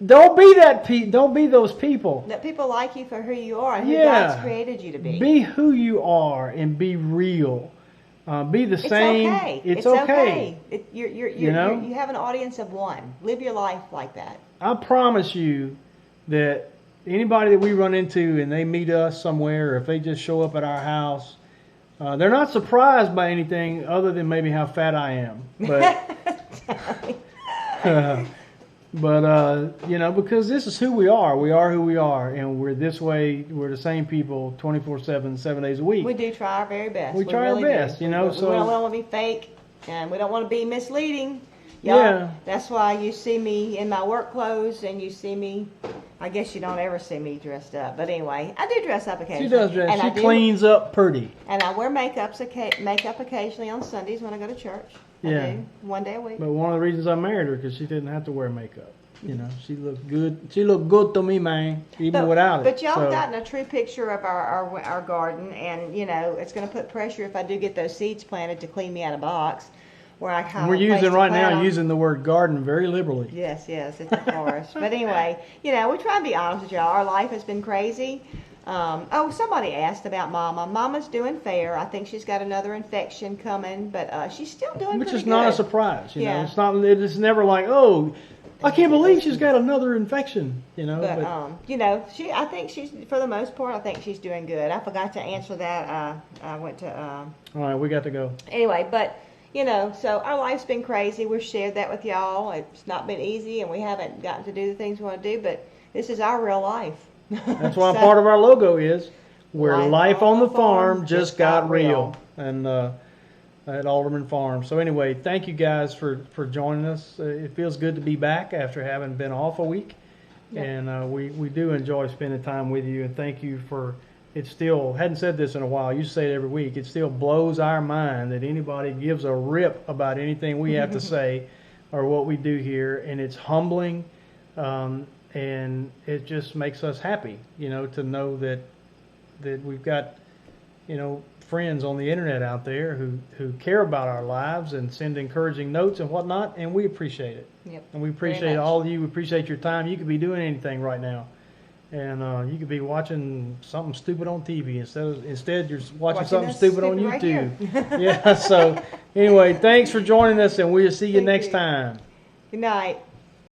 Don't be those people. That people like you for who you are and who God's created you to be. Be who you are and be real. Be the same. Okay. It's okay. You have an audience of one. Live your life like that. I promise you that anybody that we run into and they meet us somewhere, or if they just show up at our house, they're not surprised by anything other than maybe how fat I am. But because this is who we are. We are who we are, and we're this way. We're the same people 24/7, 7 days a week. We do try our very best. We try our best, So we don't want to be fake, and we don't want to be misleading. Yeah. That's why you see me in my work clothes, and you see me. I guess you don't ever see me dressed up, but anyway, I do dress up occasionally. She does dress. She cleans up pretty. And I wear makeup occasionally on Sundays when I go to church. Yeah. I do, 1 day a week. But one of the reasons I married her because she didn't have to wear makeup. She looked good. She looked good to me, man, without it. But y'all have gotten a true picture of our garden, and it's going to put pressure if I do get those seeds planted to clean me out of box. Where I kind of using the word garden very liberally. Yes, it's a forest. But anyway, we try to be honest with y'all. Our life has been crazy. Somebody asked about Mama. Mama's doing fair. I think she's got another infection coming, but she's still doing Which pretty is not good. a surprise. Yeah. It's never like, oh, I can't believe she's got another infection, you know. But you know, I think she's, for the most part, I think she's doing good. I forgot to answer that. I went to. All right, we got to go. Anyway, but you know, so our life's been crazy. We've shared that with y'all. It's not been easy, and we haven't gotten to do the things we want to do. But this is our real life. That's why part of our logo is where life on the farm just got real. And at AldermanFarms. So anyway, thank you guys for joining us. It feels good to be back after having been off a week. Yep. And we do enjoy spending time with you. And thank you for, it still, hadn't said this in a while, you say it every week, it still blows our mind that anybody gives a rip about anything we have to say or what we do here. And it's humbling, and it just makes us happy, you know, to know that we've got, you know, friends on the internet out there who care about our lives and send encouraging notes and whatnot, and we appreciate it. Yep. And we appreciate all of you. We appreciate your time. You could be doing anything right now, and you could be watching something stupid on TV instead you're watching something stupid on YouTube. Right Yeah. So anyway, thanks for joining us, and we'll see you next time. Good night.